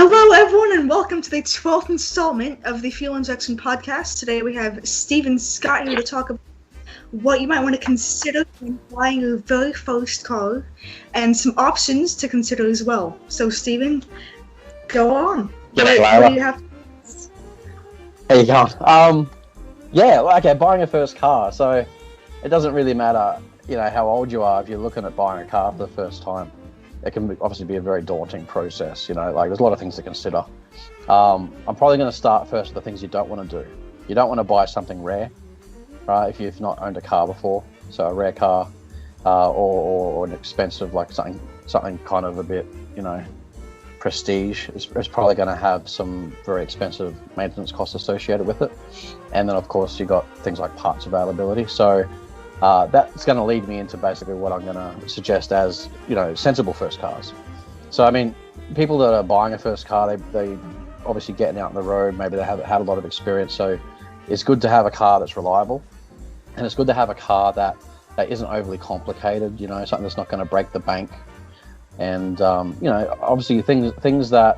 Hello, everyone, and welcome to the 12th installment of the Fuel Injection Podcast. Today we have Steve and Scott here to talk about what you might want to consider when buying your very first car, and some options to consider as well. So, Steven, go on. What do you have? How you going? Okay, buying a first car. So it doesn't really matter, how old you are if you're looking at buying a car for the first time. It can obviously be a very daunting process, there's a lot of things to consider. I'm probably going to start first with the things you don't want to do. You don't want to buy something rare, right? If you've not owned a car before, so a rare car, or an expensive, like something kind of a bit, prestige is probably going to have some very expensive maintenance costs associated with it. And then of course you got things like parts availability. So that's going to lead me into basically what I'm going to suggest as, sensible first cars. So, people that are buying a first car, they obviously getting out on the road, maybe they haven't had a lot of experience. So it's good to have a car that's reliable, and it's good to have a car that isn't overly complicated, something that's not going to break the bank. And, obviously things that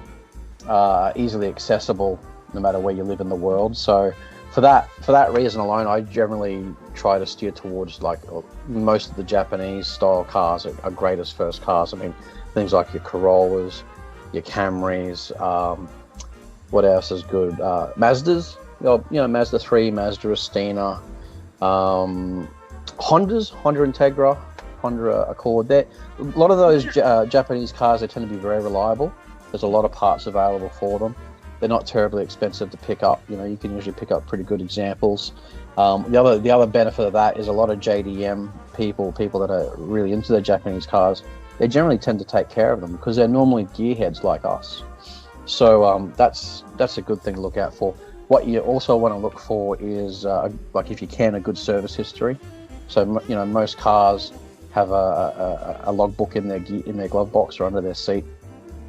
are easily accessible no matter where you live in the world. So for that reason alone, I generally try to steer towards most of the Japanese style cars are great as first cars. Things like your Corollas, your Camrys, what else is good? Mazdas, Mazda 3, Mazda Estina, Honda Integra, Honda Accord. A lot of those Japanese cars, they tend to be very reliable. There's a lot of parts available for them. They're not terribly expensive to pick up. You can usually pick up pretty good examples. The other benefit of that is a lot of JDM people that are really into their Japanese cars, they generally tend to take care of them because they're normally gearheads like us. So that's a good thing to look out for. What you also want to look for is, if you can, a good service history. So most cars have a logbook in their glove box or under their seat.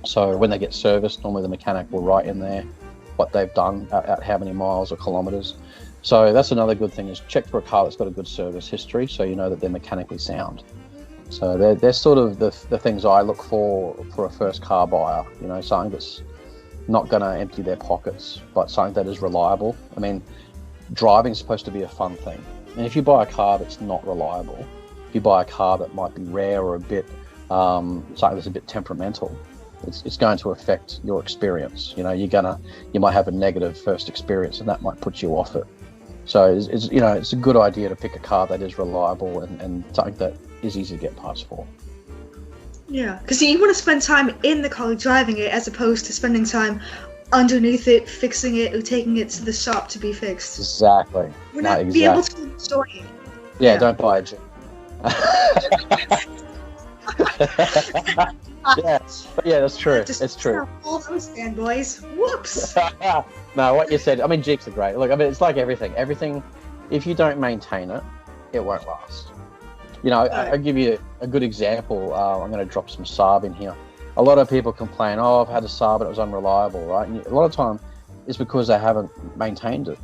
So when they get serviced, normally the mechanic will write in there what they've done, at how many miles or kilometers. So that's another good thing, is check for a car that's got a good service history, so you know that they're mechanically sound. So they're sort of the things I look for a first car buyer. Something that's not going to empty their pockets, but something that is reliable. Driving's supposed to be a fun thing. And if you buy a car that's not reliable, if you buy a car that might be rare or a bit something that's a bit temperamental, it's going to affect your experience. You might have a negative first experience, and that might put you off it. So it's a good idea to pick a car that is reliable and something that is easy to get parts for. Yeah, because you want to spend time in the car driving it as opposed to spending time underneath it, fixing it, or taking it to the shop to be fixed. Exactly. We're not be able to enjoy it. Yeah, don't buy a Jeep. Yeah, that's true. It's true. All those fanboys. Whoops. No, what you said. Jeeps are great. Look, it's like everything. Everything, if you don't maintain it, it won't last. I'll give you a good example. I'm going to drop some Saab in here. A lot of people complain, I've had a Saab and it was unreliable, right? And a lot of time it's because they haven't maintained it.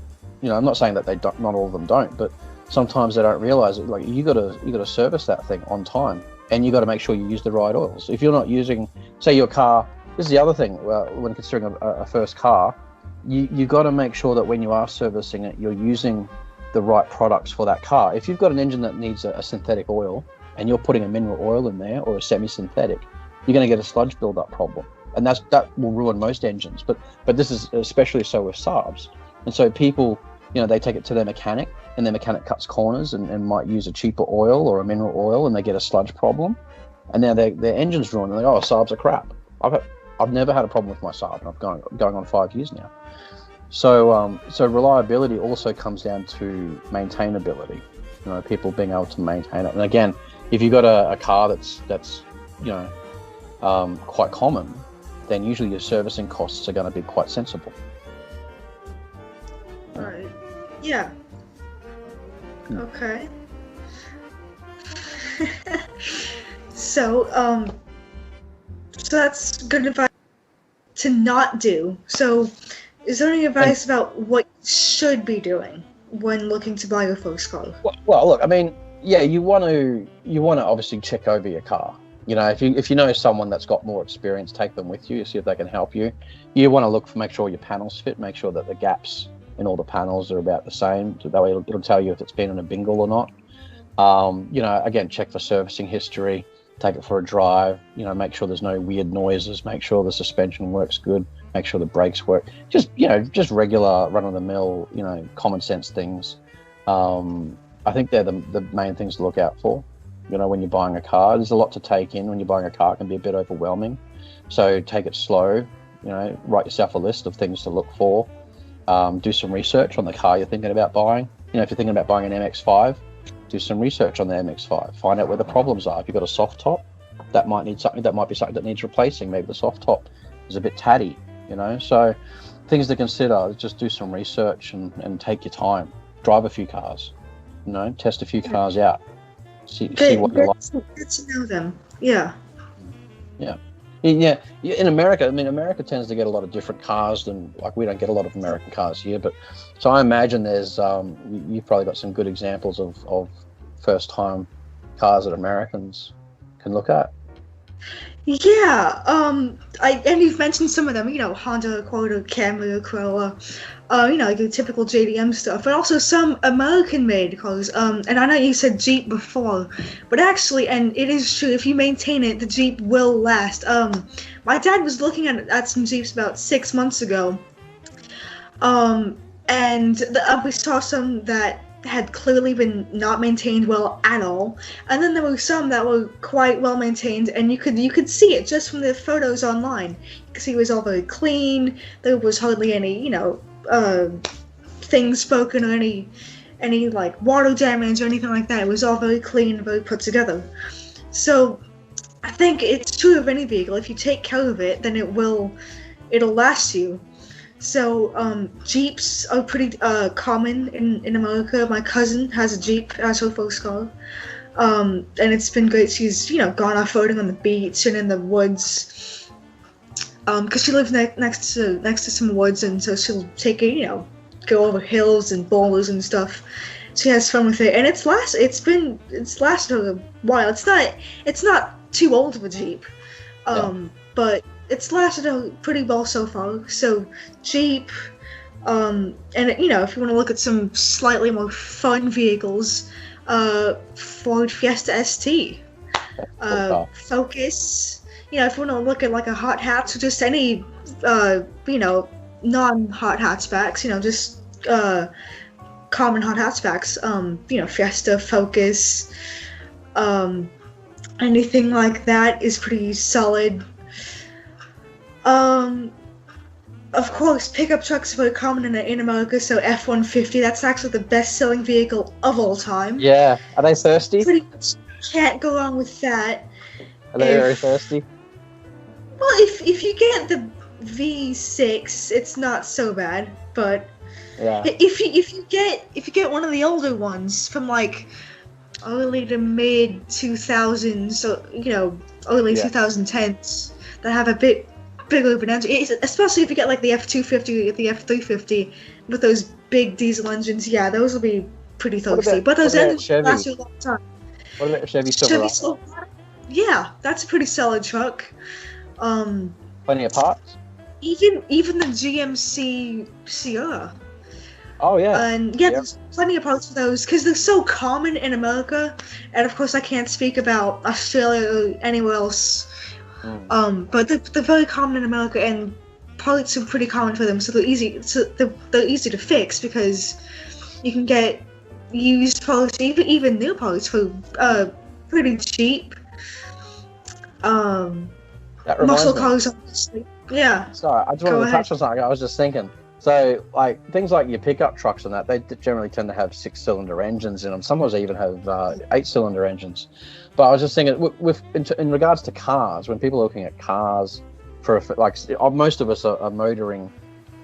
I'm not saying that they don't, not all of them don't, but sometimes they don't realize it. Like you got to service that thing on time, and you got to make sure you use the right oils. If you're not using, say, your car, this is the other thing when considering a first car, you got to make sure that when you are servicing it, you're using the right products for that car. If you've got an engine that needs a synthetic oil and you're putting a mineral oil in there or a semi-synthetic, you're going to get a sludge buildup problem, and that will ruin most engines. But this is especially so with Saabs. And so people, they take it to their mechanic, and their mechanic cuts corners and might use a cheaper oil or a mineral oil, and they get a sludge problem, and now their engine's ruined. And they go, Saabs are crap. I've never had a problem with my Saab, and I'm going on 5 years now. So reliability also comes down to maintainability. People being able to maintain it. And again, if you've got a car that's quite common, then usually your servicing costs are going to be quite sensible. Right. Yeah. Okay. So that's good advice to not do. So is there any advice about what you should be doing when looking to buy your first car? Well, look, you want to obviously check over your car. You know, if you know someone that's got more experience, take them with you, see if they can help you. You want to make sure your panels fit, make sure that the gaps in all the panels are about the same. So that way it'll tell you if it's been in a bingle or not. You know, again, check for servicing history, take it for a drive, you know, make sure there's no weird noises, make sure the suspension works good, make sure the brakes work. Just, you know, just regular run-of-the-mill, you know, common sense things. I think they're the main things to look out for. You know, when you're buying a car, there's a lot to take in. When you're buying a car, it can be a bit overwhelming. So take it slow, you know, write yourself a list of things to look for. Do some research on the car you're thinking about buying. You know, if you're thinking about buying an MX-5, do some research on the MX-5. Find out where the problems are. If you've got a soft top, that might be something that needs replacing. Maybe the soft top is a bit tatty, you know. So things to consider, just do some research and take your time. Drive a few cars, you know, test a few cars out. See what you like. Good to know them. Yeah. Yeah. Yeah. In America, I mean, America tends to get a lot of different cars than, like, we don't get a lot of American cars here. But so I imagine there's, you've probably got some good examples of first-time cars that Americans can look at. Yeah, and you've mentioned some of them, you know, Honda Accord, Camry, Corolla, you know, like the typical JDM stuff, but also some American-made cars. And I know you said Jeep before, but actually, and it is true, if you maintain it, the Jeep will last. My dad was looking at some Jeeps about 6 months ago, and we saw some that had clearly been not maintained well at all, and then there were some that were quite well maintained, and you could see it just from the photos online. You could see it was all very clean. There was hardly any, you know, things broken or any like water damage or anything like that. It was all very clean, very put together. So I think it's true of any vehicle. If you take care of it, then it'll last you. So Jeeps are pretty common in America. My cousin has a Jeep as her first car, and it's been great. She's, you know, gone off-roading on the beach and in the woods, because she lives next to some woods, and so she'll take it, you know, go over hills and boulders and stuff. She has fun with it, and it's lasted her a while. It's not too old of a Jeep, but it's lasted pretty well so far. So Jeep, and you know, if you want to look at some slightly more fun vehicles, Ford Fiesta ST, Focus. You know, if you want to look at like a hot hatch or just any, you know, non-hot hatchbacks, you know, just common hot hatchbacks, you know, Fiesta, Focus, anything like that is pretty solid. Of course, pickup trucks are very common in America, so F-150, that's actually the best-selling vehicle of all time. Yeah. Are they thirsty? Pretty much can't go wrong with that. Are they very thirsty? Well, if you get the V6, it's not so bad, but yeah. If you get one of the older ones from like early to mid 2000s, so you know, early 2010s, that have a bit bigger of an engine, especially if you get like the F-250 or the F-350 with those big diesel engines, yeah, those will be pretty thirsty. But those engines last you a long time. What about Chevy Silverado? Yeah, that's a pretty solid truck. Plenty of parts? Even the GMC Sierra. Oh, yeah. And yeah, there's plenty of parts for those, because they're so common in America, and of course I can't speak about Australia or anywhere else. But they're very common in America, and parts are pretty common for them, so they're easy to fix, because you can get used parts, even new parts, for pretty cheap. Muscle cars, obviously. Yeah. Sorry, I just wanted to touch on something. I was just thinking. So, like, things like your pickup trucks and that, they generally tend to have 6-cylinder engines in them. Sometimes they even have 8-cylinder engines. But I was just thinking, in regards to cars, when people are looking at cars, most of us are motoring,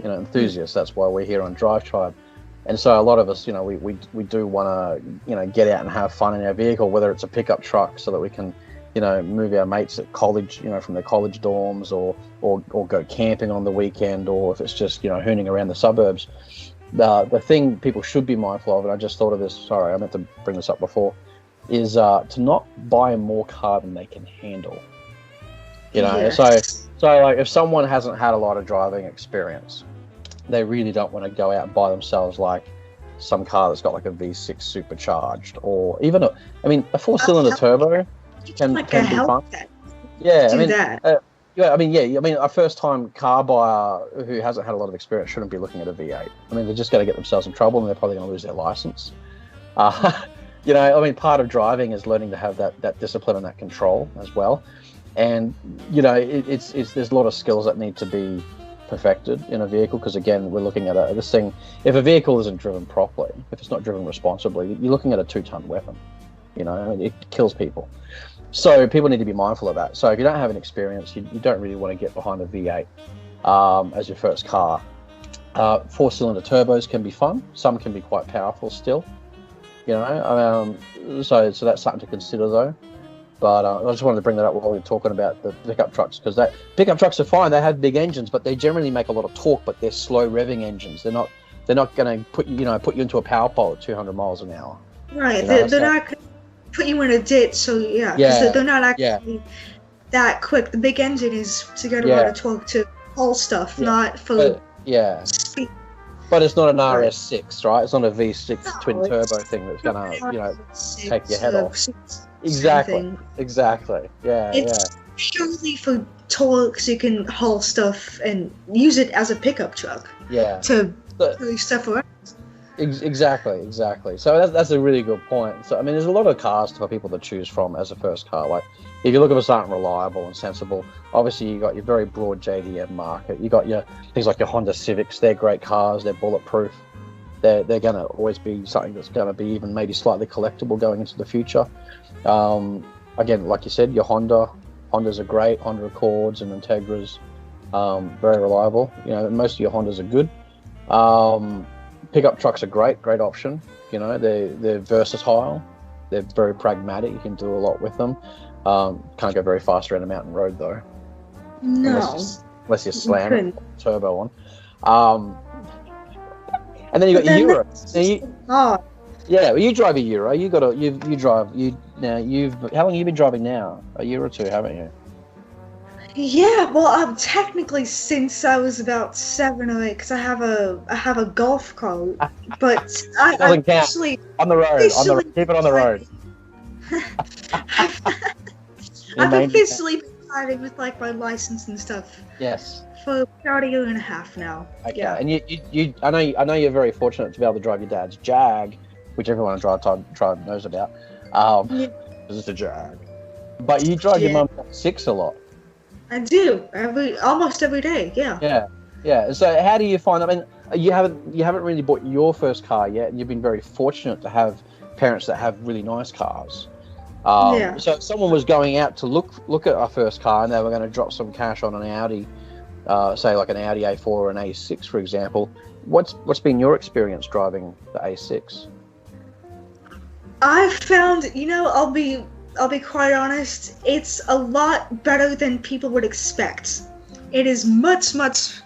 you know, enthusiasts. That's why we're here on Drive Tribe. And so a lot of us, you know, we do want to, you know, get out and have fun in our vehicle, whether it's a pickup truck so that we can, you know, move our mates at college, you know, from their college dorms, or go camping on the weekend, or if it's just, you know, hooning around the suburbs. The thing people should be mindful of, and I just thought of this, sorry, I meant to bring this up before, is to not buy more car than they can handle. You know, Yes. so like if someone hasn't had a lot of driving experience, they really don't want to go out and buy themselves like some car that's got like a V6 supercharged, or even a 4-cylinder turbo can like be a fun. Hellcat. Yeah, Do that. A first-time car buyer who hasn't had a lot of experience shouldn't be looking at a V8. I mean, they're just going to get themselves in trouble, and they're probably going to lose their license. Part of driving is learning to have that discipline and that control as well. And it's there's a lot of skills that need to be perfected in a vehicle, because again, we're looking at this thing. If a vehicle isn't driven properly, if it's not driven responsibly, you're looking at a 2-ton weapon. It kills people. So people need to be mindful of that. So if you don't have an experience, you don't really want to get behind a V8 as your first car. 4-cylinder turbos can be fun. Some can be quite powerful still. So that's something to consider though. But I just wanted to bring that up while we were talking about the pickup trucks, because pickup trucks are fine. They have big engines, but they generally make a lot of torque. But they're slow revving engines. They're not going to put you into a power pole at 200 miles an hour. Right. They're not going to put you in a ditch. So yeah. They're not actually that quick. The big engine is to get a lot of torque to haul stuff, not for speed. But it's not an RS6, right? It's not a V6 twin turbo thing that's going to take your head off. Exactly. Yeah. It's purely for torque, so you can haul stuff and use it as a pickup truck. Yeah. To move stuff around. Exactly. So that's a really good point. So there's a lot of cars for people to choose from as a first car. Like if you're looking for something reliable and sensible, obviously you got your very broad JDM market. You got your things like your Honda Civics. They're great cars. They're bulletproof. They're going to always be something that's going to be even maybe slightly collectible going into the future. Again, like you said, your Hondas are great. Honda Accords and Integras, very reliable. Most of your Hondas are good. Pickup trucks are great option. They're versatile. They're very pragmatic. You can do a lot with them. Can't go very fast around a mountain road though. No. Unless you slam a turbo on. And then you got your Euro. Yeah, well, you drive a Euro. How long have you been driving now? A year or two, haven't you? Yeah, well, technically since I was about 7 or 8, because I have a golf cart, but I actually on the road. Keep it on the road. I've officially been driving with like my license and stuff. Yes. For about a year and a half now. Okay. Yeah. And you I know you're very fortunate to be able to drive your dad's Jag, which everyone on Drive knows about. Because it's a Jag. But you drive your mum's 6 a lot. I do almost every day. Yeah. So how do you find? You haven't really bought your first car yet, and you've been very fortunate to have parents that have really nice cars. So if someone was going out to look at our first car, and they were going to drop some cash on an Audi, say like an Audi A4 or an A6, for example, what's been your experience driving the A6? I've found, I'll be quite honest, it's a lot better than people would expect. It is much, much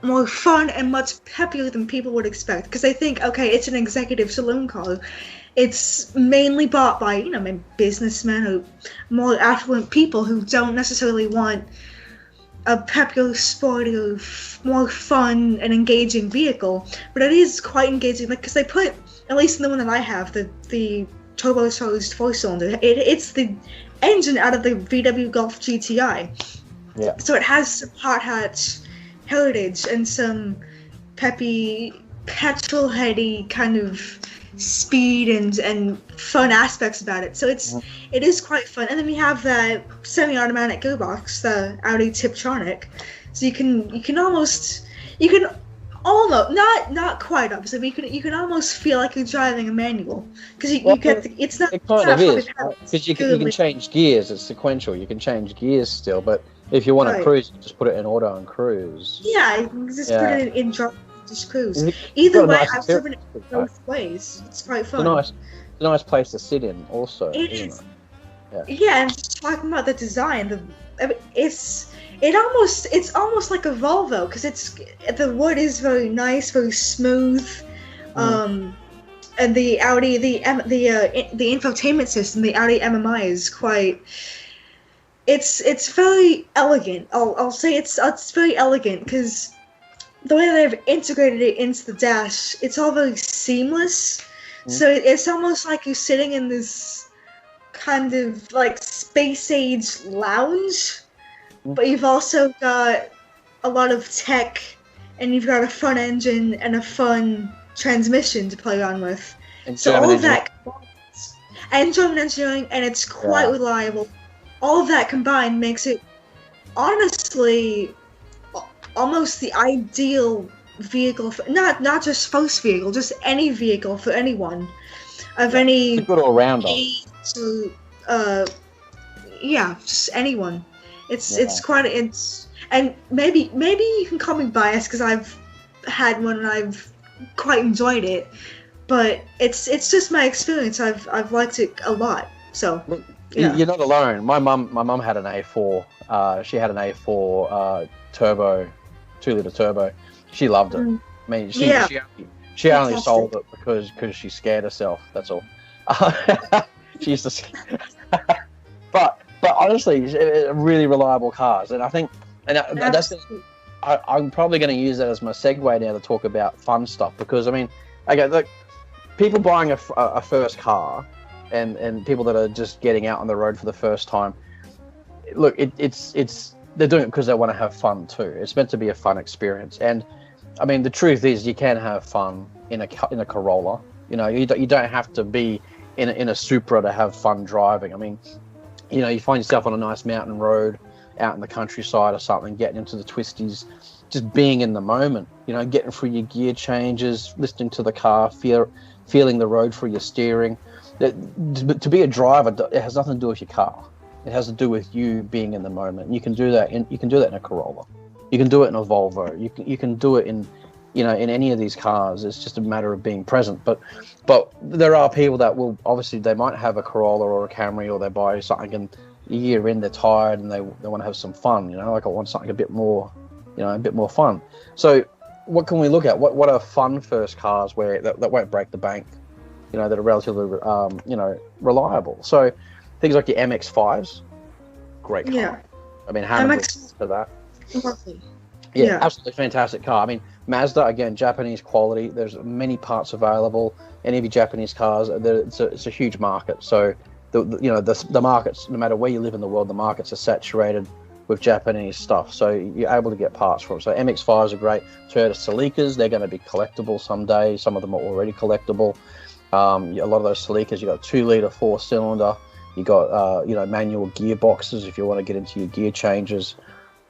more fun and much peppier than people would expect. Because they think, okay, it's an executive saloon car. It's mainly bought by, businessmen or more affluent people who don't necessarily want a peppier, sportier, more fun and engaging vehicle. But it is quite engaging, because they put, at least in the one that I have, the turbocharged 4-cylinder. It's the engine out of the VW Golf GTI. Yeah. So it has some hot hatch heritage and some peppy, petrol-heady kind of speed and fun aspects about it. So it is quite fun. And then we have that semi-automatic gearbox, the Audi Tiptronic. So you can almost not quite obviously, but you can almost feel like you're driving a manual, because you get it's not. It kind of is, because you can change gears. It's sequential. You can change gears still, but if you want to cruise, you just put it in auto and cruise. Yeah, you can just put it in drive, just cruise. Either way, I've driven it both ways. It's quite fun. It's a nice place to sit in, also. It is. Yeah, and just talking about the design, it's almost like a Volvo, because the wood is very nice, very smooth, and and the Audi, the infotainment system, the Audi MMI is quite. It's very elegant. I'll say it's very elegant because the way they've integrated it into the dash, it's all very seamless. So it's almost like you're sitting in this kind of like space age lounge, but you've also got a lot of tech, and you've got a fun engine and a fun transmission to play around with. And So German all of engineering. that, and German engineering, and it's quite reliable. All of that combined makes it honestly almost the ideal vehicle for not just first vehicle, just any vehicle for anyone of any It's a good all-rounder. age to, just anyone. It's quite and maybe you can call me biased because I've had one and I've quite enjoyed it, but it's just my experience. I've liked it a lot. So yeah. You're not alone. My mum had an A4. She had an A4 turbo, 2-liter turbo. She loved it. I mean, she only sold it because she scared herself. That's all. She used to, but honestly, really reliable cars. And I think, I'm probably going to use that as my segue now to talk about fun stuff, because I mean, okay, look, people buying a first car, and people that are just getting out on the road for the first time, look, it's they're doing it because they want to have fun too. It's meant to be a fun experience, and I mean, the truth is, you can have fun in a Corolla. You know, you don't have to be in a Supra to have fun driving. I mean, you know, you find yourself on a nice mountain road out in the countryside or something, getting into the twisties, just being in the moment. You know, getting through your gear changes, listening to the car, feeling the road through your steering. To be a driver, it has nothing to do with your car. It has to do with you being in the moment. And you can do that in a Corolla. You can do it in a Volvo. You can do it in, you know, in any of these cars. It's just a matter of being present. But there are people that will, obviously, they might have a Corolla or a Camry, or they buy something and a year in they're tired and they want to have some fun. You know, like, I want something a bit more, you know, a bit more fun. So what can we look at? What are fun first cars that won't break the bank? You know, that are relatively you know, reliable. So things like your MX-5s, great car. Yeah. I mean, how MX for that? Lovely. Yeah, absolutely fantastic car. I mean, Mazda, again, Japanese quality. There's many parts available. Any of your Japanese cars, it's a huge market. So the markets, no matter where you live in the world, the markets are saturated with Japanese stuff. So you're able to get parts from. So MX-5s are great. Toyota Celicas, they're going to be collectible someday. Some of them are already collectible. A lot of those Celicas, you got 2-liter 4-cylinder. You got you know, manual gearboxes if you want to get into your gear changes.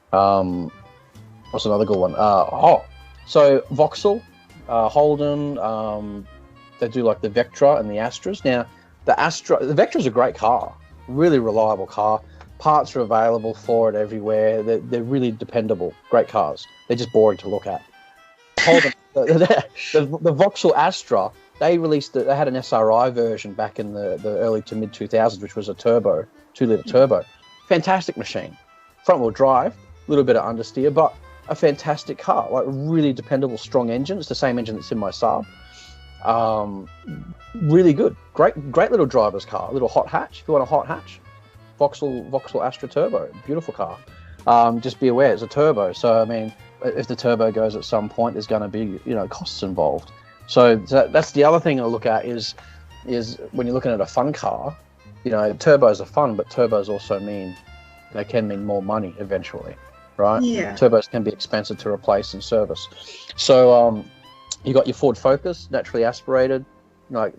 What's another good one? So Vauxhall, Holden, they do like the Vectra and the Astras. Now, the Vectra's a great car, really reliable car. Parts are available for it everywhere. They're really dependable, great cars. They're just boring to look at. Holden, the Vauxhall Astra, they had an SRI version back in the early to mid 2000s, which was a turbo, 2-liter turbo. Fantastic machine. Front wheel drive, a little bit of understeer, but a fantastic car, like really dependable, strong engine. It's the same engine that's in my Saab. Really good, great little driver's car, a little hot hatch. If you want a hot hatch, Vauxhall Astra Turbo, beautiful car. Just be aware it's a turbo, so I mean, if the turbo goes at some point, there's going to be, you know, costs involved. So that's the other thing I look at is when you're looking at a fun car, you know, turbos are fun, but turbos also can mean more money eventually, right? Yeah. Turbos can be expensive to replace and service. So you got your Ford Focus, naturally aspirated, not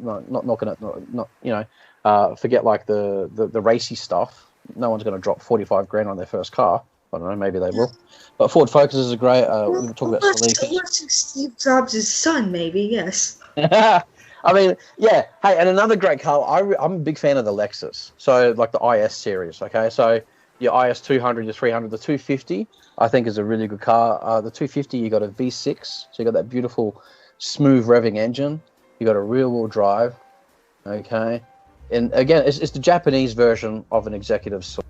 forget like the racy stuff. No one's going to drop 45 grand on their first car. I don't know, maybe they will. But Ford Focus is a great. We were talking about Celicas. Steve Jobs' son, maybe, yes. I mean, yeah. Hey, and another great car. I'm a big fan of the Lexus. So like the IS series. Okay, so your IS 200, your 300, the 250, I think is a really good car. The 250, you got a V6, so you got that beautiful, smooth revving engine. You got a rear-wheel drive. Okay, and again, it's the Japanese version of an executive saloon.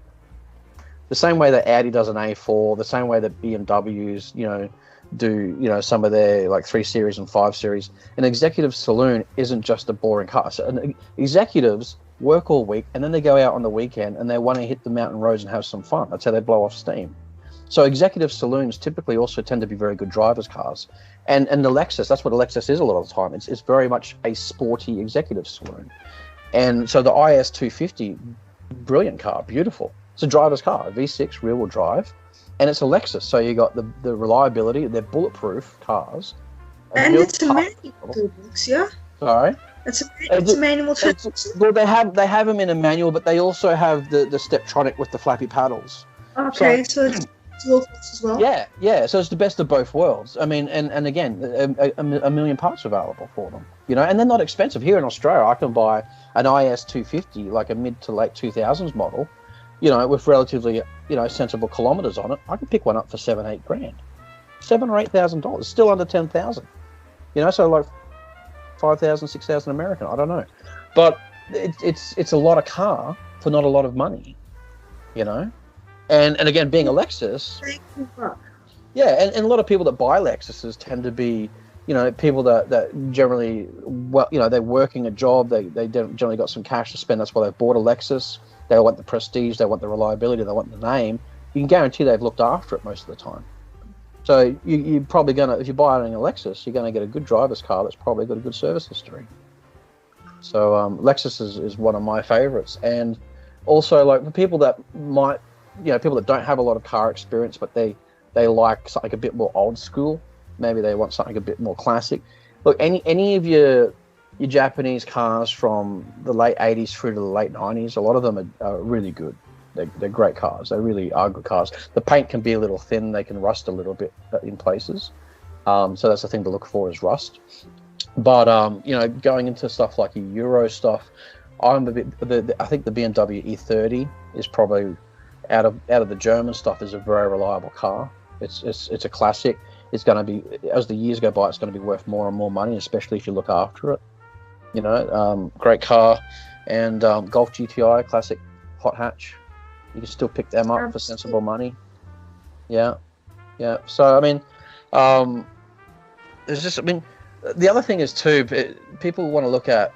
The same way that Audi does an A4, the same way that BMWs, you know, do, some of their like 3 Series and 5 Series. An executive saloon isn't just a boring car. So executives work all week and then they go out on the weekend and they want to hit the mountain roads and have some fun. That's how they blow off steam. So executive saloons typically also tend to be very good drivers' cars. And the Lexus, that's what a Lexus is a lot of the time. It's very much a sporty executive saloon. And so the IS 250, brilliant car, beautiful. It's a driver's car, a V6 rear-wheel drive, and it's a Lexus. So you got the reliability. They're bulletproof cars. And it's a manual, yeah. Sorry. It's a manual transmission. Well, they have them in a manual, but they also have the Tiptronic with the flappy paddles. Okay, so it's dual as well. Yeah. So it's the best of both worlds. I mean, and again, a million parts available for them. And they're not expensive. Here in Australia, I can buy an IS 250, like a mid to late 2000s model, with relatively, sensible kilometers on it. I can pick one up for $7,000-8,000, $7,000 or $8,000, still under 10,000. So like 5,000, 6,000 American. I don't know, but it's a lot of car for not a lot of money, And again, being a Lexus, yeah, and a lot of people that buy Lexuses tend to be, people that generally, they're working a job, they generally got some cash to spend. That's why they bought a Lexus. They want the prestige, they want the reliability, they want the name. You can guarantee they've looked after it most of the time. So you're probably if you're buying a Lexus, you're going to get a good driver's car that's probably got a good service history. So Lexus is one of my favorites. And also, like, for people that might, people that don't have a lot of car experience, but they like something a bit more old school. Maybe they want something a bit more classic. Look, any of your Japanese cars from the late 80s through to the late 90s, a lot of them are really good. They're great cars. They really are good cars. The paint can be a little thin. They can rust a little bit in places. So that's the thing to look for, is rust. But, going into stuff like Euro stuff, I'm a bit. I think the BMW E30 is probably out of the German stuff is a very reliable car. It's a classic. It's going to be, as the years go by, it's going to be worth more and more money, especially if you look after it. Great car. And Golf GTI, classic hot hatch. You can still pick them up for sensible money. Yeah. So, I mean, there's just, the other thing is too, people want to look at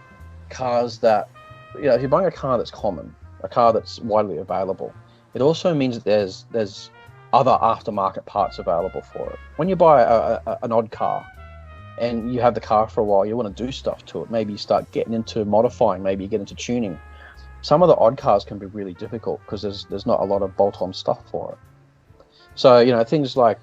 cars that, if you're buying a car that's common, a car that's widely available, it also means that there's other aftermarket parts available for it. When you buy an odd car and you have the car for a while, you want to do stuff to it. Maybe you start getting into modifying, maybe you get into tuning. Some of the odd cars can be really difficult because there's not a lot of bolt-on stuff for it. So, things like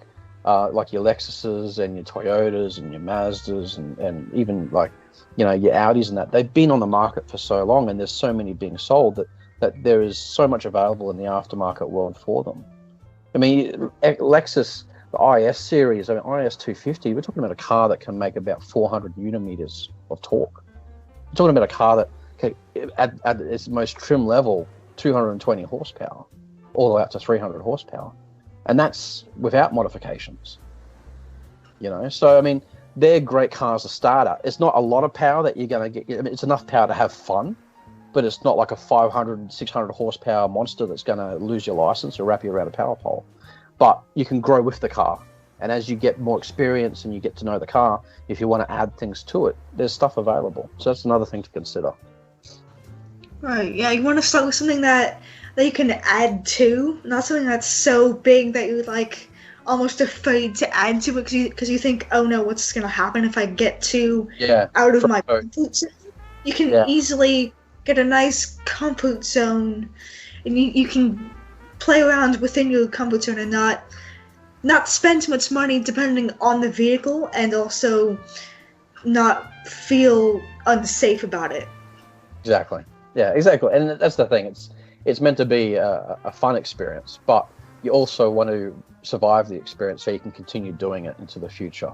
your Lexuses and your Toyotas and your Mazdas and even like, your Audis and that, they've been on the market for so long and there's so many being sold that there is so much available in the aftermarket world for them. I mean, Lexus, the IS series, IS 250, we're talking about a car that can make about 400 Nm of torque. We're talking about a car that can, at its most trim level, 220 horsepower, all the way up to 300 horsepower. And that's without modifications. So, I mean, they're great cars to start at. It's not a lot of power that you're going to get. I mean, it's enough power to have fun, but it's not like a 500, 600 horsepower monster that's going to lose your license or wrap you around a power pole. But you can grow with the car. And as you get more experience and you get to know the car, if you want to add things to it, there's stuff available. So that's another thing to consider. Right, yeah, you want to start with something that you can add to, not something that's so big that you're like almost afraid to add to it because you think, oh no, what's going to happen if I get too out of my comfort zone? You can easily get a nice comfort zone, and you can play around within your comfort zone and not spend too much money depending on the vehicle, and also not feel unsafe about it. Exactly. Yeah, exactly. And that's the thing. It's meant to be a fun experience, but you also want to survive the experience so you can continue doing it into the future.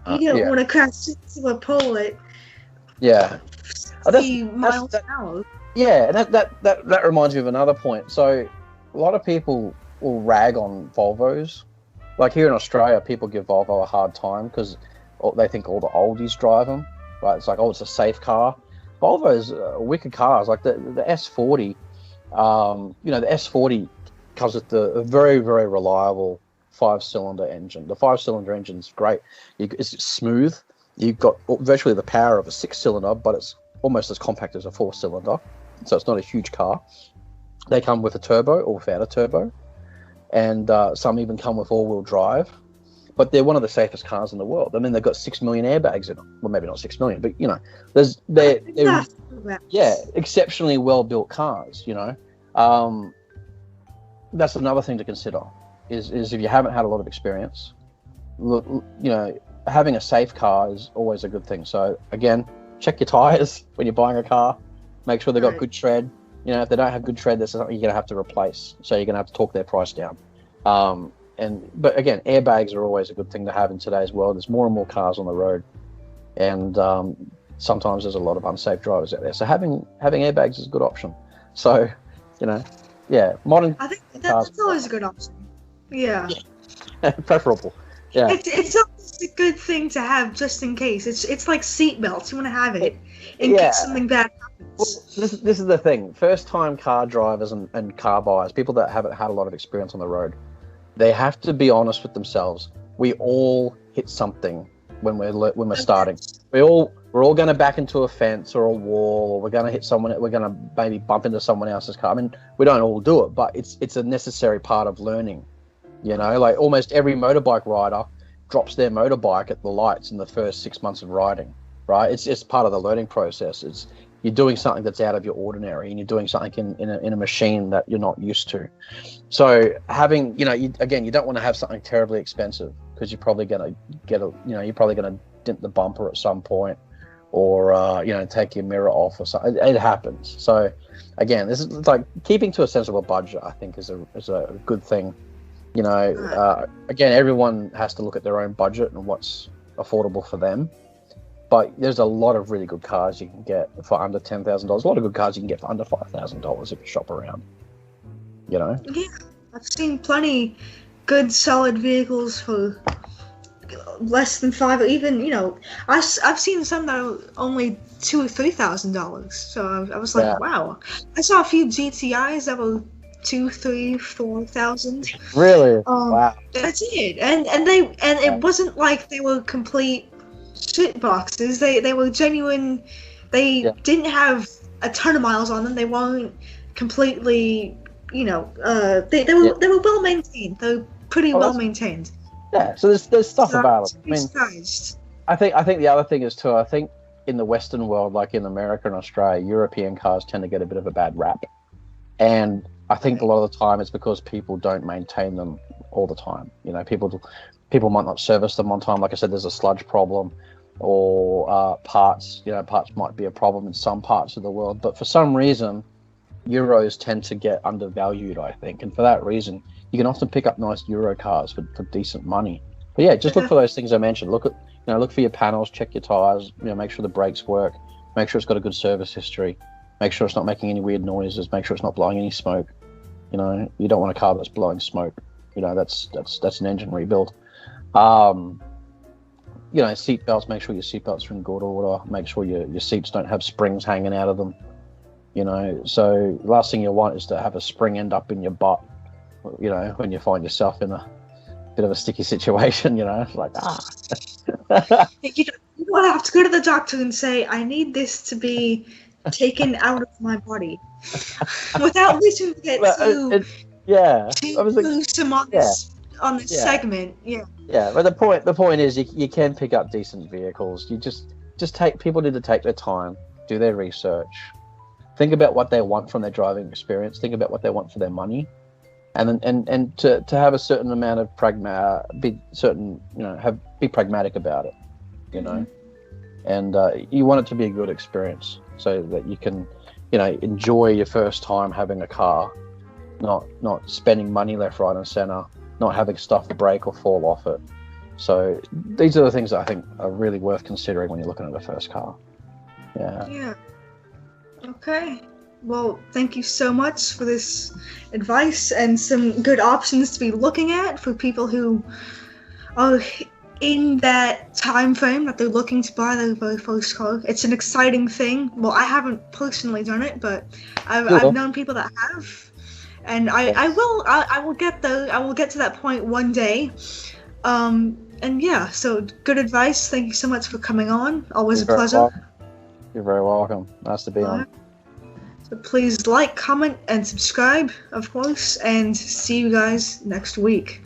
You don't want to crash into a pole at 50 miles an hour. Yeah, and that reminds me of another point. So a lot of people will rag on Volvos. Like here in Australia, people give Volvo a hard time because they think all the oldies drive them. Right? It's like, it's a safe car. Volvo's wicked cars. Like the S40, the S40 comes with a very, very reliable 5-cylinder engine. The 5-cylinder engine's great. It's smooth. You've got virtually the power of a 6-cylinder, but it's almost as compact as a 4-cylinder. So it's not a huge car. They come with a turbo or without a turbo. And some even come with all-wheel drive. But they're one of the safest cars in the world. I mean, they've got 6 million airbags in them. Well, maybe not 6 million, but, you know, they're exceptionally well-built cars, you know. That's another thing to consider, is if you haven't had a lot of experience, look, you know, having a safe car is always a good thing. So, again, check your tyres when you're buying a car. Make sure they've got good tread. You know, if they don't have good tread, that's something you're going to have to replace. So you're going to have to talk their price down. But again, airbags are always a good thing to have in today's world. There's more and more cars on the road, and sometimes there's a lot of unsafe drivers out there. So having airbags is a good option. So, you know, yeah, modern. I think that's always a good option. Yeah. Preferable. Yeah. It's always a good thing to have just in case. It's like seatbelts. You want to have it in case something bad happens. Well, this is the thing. First-time car drivers and car buyers, people that haven't had a lot of experience on the road, they have to be honest with themselves. We all hit something when we're starting. We're all going to back into a fence or a wall, or we're going to hit someone. We're going to maybe bump into someone else's car. I mean, we don't all do it, but it's a necessary part of learning. You know, like almost every motorbike rider drops their motorbike at the lights in the first 6 months of riding. Right? It's just part of the learning process. You're doing something that's out of your ordinary, and you're doing something in a machine that you're not used to. So having, you know, you don't want to have something terribly expensive, because you're probably going to you're probably going to dent the bumper at some point, or you know, take your mirror off or something. It happens. So again, this is like keeping to a sensible budget. I think is a good thing. You know, again, everyone has to look at their own budget and what's affordable for them. But there's a lot of really good cars you can get for under $10,000. A lot of good cars you can get for under $5,000 if you shop around. You know? Yeah, I've seen plenty good, solid vehicles for less than $5,000. Even, you know, I've seen some that are only $2,000 or $3,000. So I was like, wow. I saw a few GTIs that were $2,000, $3,000, $4,000. Really? Wow. That's it. And it wasn't like they were complete shit boxes. They were genuine. They didn't have a ton of miles on them. They weren't completely, you know, they were well maintained. They were pretty well maintained. Yeah, so there's stuff about it. I mean, surprised. I think the other thing is too, I think in the Western world, like in America and Australia, European cars tend to get a bit of a bad rap. And I think a lot of the time it's because people don't maintain them all the time. You know, people might not service them on time. Like I said, there's a sludge problem, or parts. You know, parts might be a problem in some parts of the world. But for some reason, Euros tend to get undervalued, I think. And for that reason, you can often pick up nice Euro cars for decent money. But yeah, just look for those things I mentioned. Look for your panels, check your tires. You know, make sure the brakes work. Make sure it's got a good service history. Make sure it's not making any weird noises. Make sure it's not blowing any smoke. You know, you don't want a car that's blowing smoke. You know, that's an engine rebuild. You know, seat belts. Make sure your seat belts are in good order. Make sure your seats don't have springs hanging out of them. You know, so the last thing you want is to have a spring end up in your butt. You know, when you find yourself in a bit of a sticky situation. You know, it's like You don't have to go to the doctor and say, I need this to be taken out of my body, without wishing to get too gruesome on this segment. Yeah, but the point is you can pick up decent vehicles. You just people need to take their time, do their research, think about what they want from their driving experience, think about what they want for their money, and to have a certain amount of be pragmatic about it, you know. And you want it to be a good experience so that you can, you know, enjoy your first time having a car, not spending money left, right, and center, not having stuff break or fall off it. So these are the things that I think are really worth considering when you're looking at a first car. Yeah. Okay. Well, thank you so much for this advice and some good options to be looking at for people who are in that time frame that they're looking to buy their very first car. It's an exciting thing. Well, I haven't personally done it, but I've known people that have, and I will get to that point one day. And yeah, so good advice. Thank you so much for coming on. Always a pleasure. You're very welcome. Nice to be on. So please like, comment, and subscribe, of course, and see you guys next week.